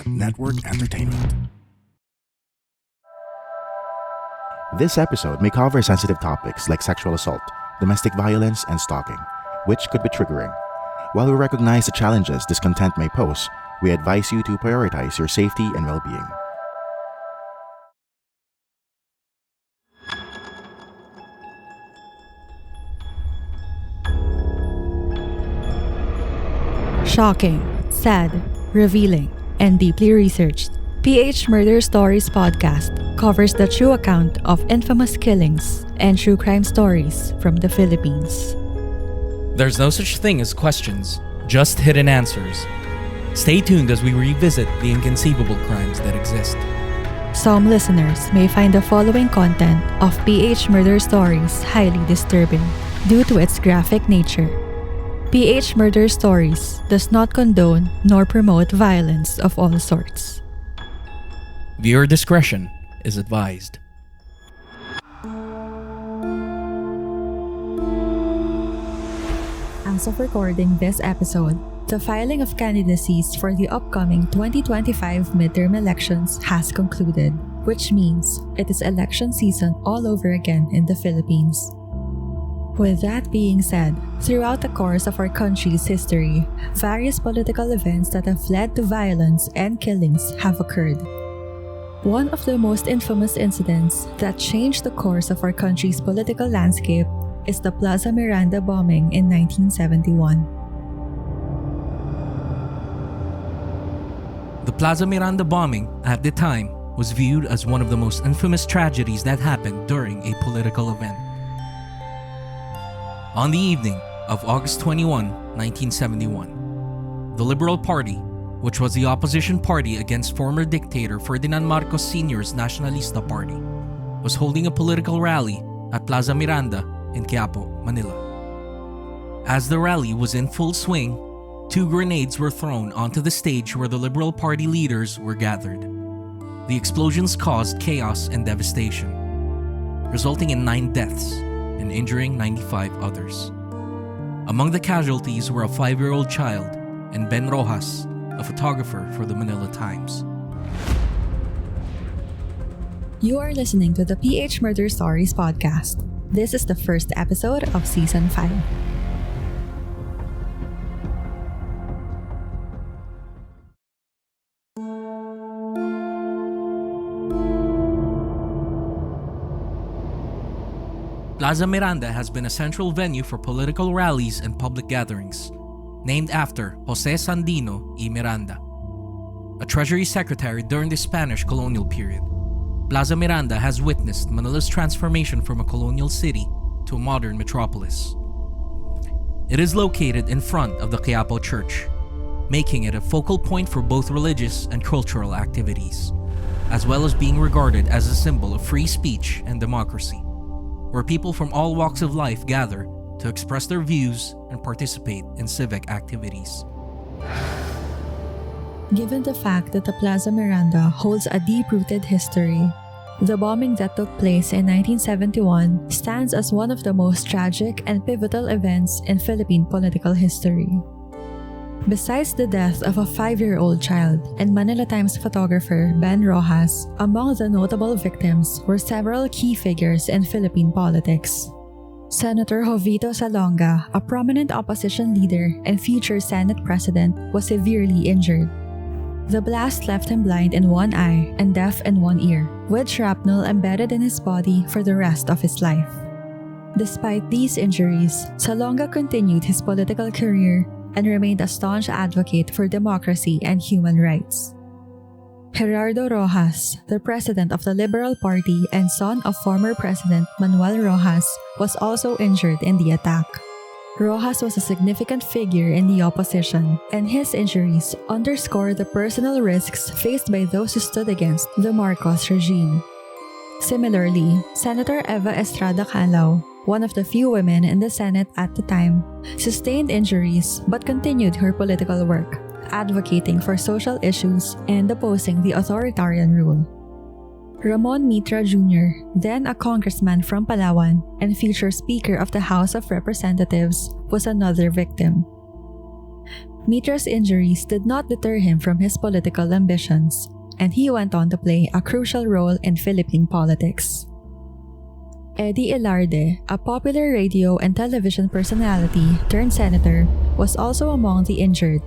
Network Entertainment. This episode may cover sensitive topics like sexual assault, domestic violence, and stalking, which could be triggering. While we recognize the challenges this content may pose, we advise you to prioritize your safety and well-being. Shocking, sad, revealing, and deeply researched. PH Murder Stories podcast covers the true account of infamous killings and true crime stories from the Philippines. There's no such thing as questions, just hidden answers. Stay tuned as we revisit the inconceivable crimes that exist. Some listeners may find the following content of PH Murder Stories highly disturbing due to its graphic nature. PH Murder Stories does not condone nor promote violence of all sorts. Viewer discretion is advised. As of recording this episode, the filing of candidacies for the upcoming 2025 midterm elections has concluded, which means it is election season all over again in the Philippines. With that being said, throughout the course of our country's history, various political events that have led to violence and killings have occurred. One of the most infamous incidents that changed the course of our country's political landscape is the Plaza Miranda bombing in 1971. The Plaza Miranda bombing, at the time, was viewed as one of the most infamous tragedies that happened during a political event. On the evening of August 21, 1971, the Liberal Party, which was the opposition party against former dictator Ferdinand Marcos Sr.'s Nacionalista Party, was holding a political rally at Plaza Miranda in Quiapo, Manila. As the rally was in full swing, 2 grenades were thrown onto the stage where the Liberal Party leaders were gathered. The explosions caused chaos and devastation, resulting in 9 deaths and injuring 95 others. Among the casualties were a 5-year-old child and Ben Rojas, a photographer for the Manila Times. You are listening to the PH Murder Stories podcast. This is the first episode of Season 5. Plaza Miranda has been a central venue for political rallies and public gatherings, named after Jose Sandino y Miranda, a Treasury Secretary during the Spanish colonial period. Plaza Miranda has witnessed Manila's transformation from a colonial city to a modern metropolis. It is located in front of the Quiapo Church, making it a focal point for both religious and cultural activities, as well as being regarded as a symbol of free speech and democracy, where people from all walks of life gather to express their views and participate in civic activities. Given the fact that the Plaza Miranda holds a deep-rooted history, the bombing that took place in 1971 stands as one of the most tragic and pivotal events in Philippine political history. Besides the death of a 5-year-old child and Manila Times photographer Ben Rojas, among the notable victims were several key figures in Philippine politics. Senator Jovito Salonga, a prominent opposition leader and future Senate President, was severely injured. The blast left him blind in one eye and deaf in one ear, with shrapnel embedded in his body for the rest of his life. Despite these injuries, Salonga continued his political career and remained a staunch advocate for democracy and human rights. Gerardo Rojas, the president of the Liberal Party and son of former President Manuel Rojas, was also injured in the attack. Rojas was a significant figure in the opposition, and his injuries underscore the personal risks faced by those who stood against the Marcos regime. Similarly, Senator Eva Estrada Calao, one of the few women in the Senate at the time, sustained injuries but continued her political work, advocating for social issues and opposing the authoritarian rule. Ramon Mitra Jr., then a congressman from Palawan and future Speaker of the House of Representatives, was another victim. Mitra's injuries did not deter him from his political ambitions, and he went on to play a crucial role in Philippine politics. Eddie Ilarde, a popular radio and television personality turned senator, was also among the injured.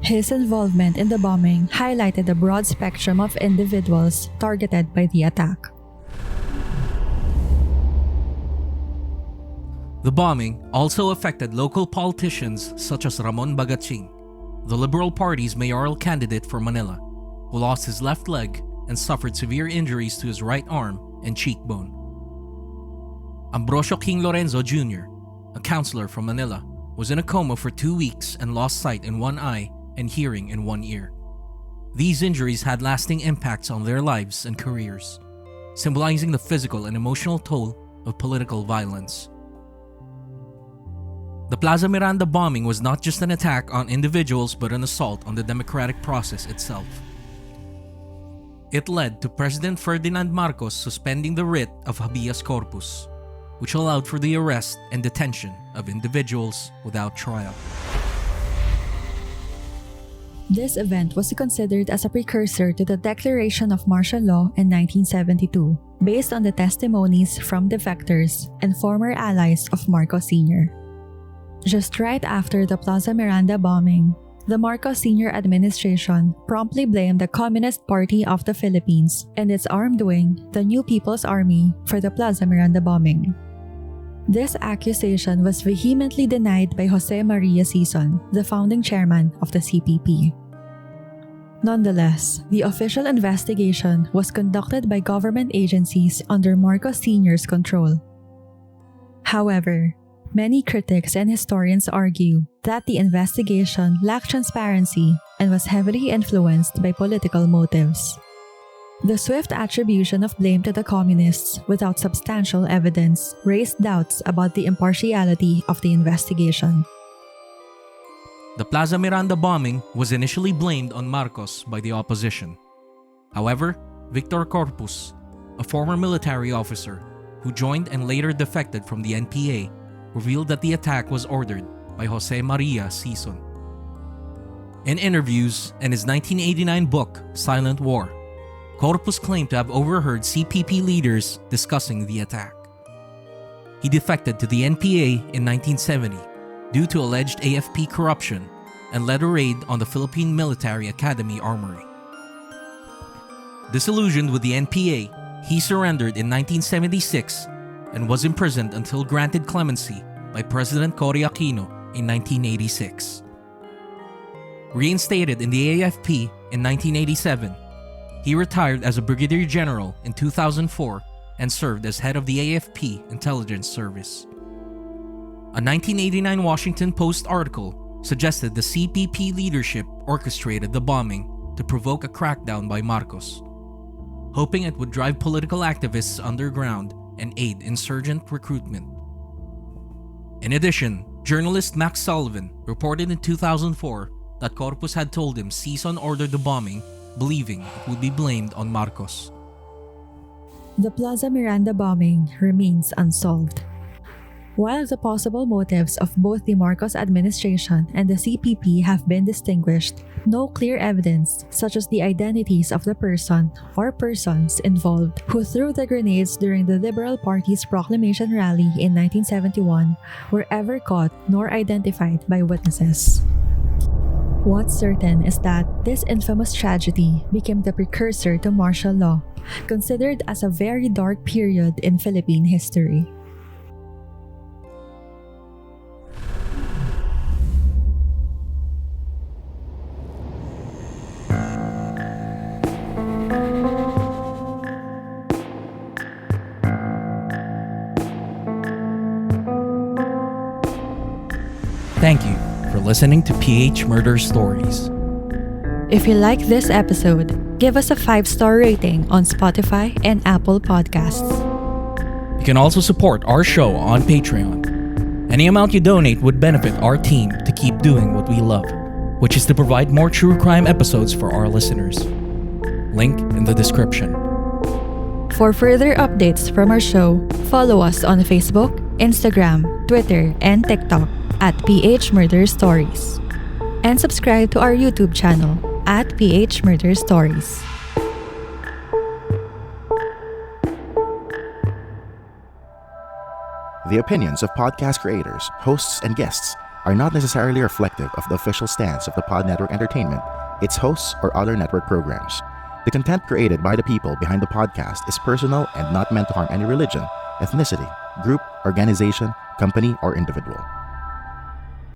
His involvement in the bombing highlighted a broad spectrum of individuals targeted by the attack. The bombing also affected local politicians such as Ramon Bagaching, the Liberal Party's mayoral candidate for Manila, who lost his left leg and suffered severe injuries to his right arm and cheekbone. Ambrosio King Lorenzo Jr., a councilor from Manila, was in a coma for 2 weeks and lost sight in one eye and hearing in one ear. These injuries had lasting impacts on their lives and careers, symbolizing the physical and emotional toll of political violence. The Plaza Miranda bombing was not just an attack on individuals but an assault on the democratic process itself. It led to President Ferdinand Marcos suspending the writ of habeas corpus, which allowed for the arrest and detention of individuals without trial. This event was considered as a precursor to the declaration of martial law in 1972, based on the testimonies from defectors and former allies of Marcos Sr. Just right after the Plaza Miranda bombing, the Marcos Sr. administration promptly blamed the Communist Party of the Philippines and its armed wing, the New People's Army, for the Plaza Miranda bombing. This accusation was vehemently denied by Jose Maria Sison, the founding chairman of the CPP. Nonetheless, the official investigation was conducted by government agencies under Marcos Sr.'s control. However, many critics and historians argue that the investigation lacked transparency and was heavily influenced by political motives. The swift attribution of blame to the communists without substantial evidence raised doubts about the impartiality of the investigation. The Plaza Miranda bombing was initially blamed on Marcos by the opposition. However, Victor Corpus, a former military officer who joined and later defected from the NPA, revealed that the attack was ordered by Jose Maria Sison. In interviews and his 1989 book, Silent War, Corpus claimed to have overheard CPP leaders discussing the attack. He defected to the NPA in 1970 due to alleged AFP corruption and led a raid on the Philippine Military Academy Armory. Disillusioned with the NPA, he surrendered in 1976 and was imprisoned until granted clemency by President Cory Aquino in 1986. Reinstated in the AFP in 1987, he retired as a brigadier general in 2004 and served as head of the AFP Intelligence Service. A 1989 Washington Post article suggested the CPP leadership orchestrated the bombing to provoke a crackdown by Marcos, hoping it would drive political activists underground and aid insurgent recruitment. In addition, journalist Max Sullivan reported in 2004 that Corpus had told him Sison ordered the bombing, believing it would be blamed on Marcos. The Plaza Miranda bombing remains unsolved. While the possible motives of both the Marcos administration and the CPP have been distinguished, no clear evidence, such as the identities of the person or persons involved who threw the grenades during the Liberal Party's proclamation rally in 1971, were ever caught nor identified by witnesses. What's certain is that this infamous tragedy became the precursor to martial law, considered as a very dark period in Philippine history. Thank you for listening to PH Murder Stories. If you like this episode, give us a 5-star rating on Spotify and Apple Podcasts. You can also support our show on Patreon. Any amount you donate would benefit our team to keep doing what we love, which is to provide more true crime episodes for our listeners. Link in the description. For further updates from our show, follow us on Facebook, Instagram, Twitter, and TikTok at PH Murder Stories. and subscribe to our YouTube channel at PH Murder Stories. The opinions of podcast creators, hosts, and guests are not necessarily reflective of the official stance of the Pod Network Entertainment, its hosts, or other network programs. The content created by the people behind the podcast is personal and not meant to harm any religion, ethnicity, group, organization, company, or individual.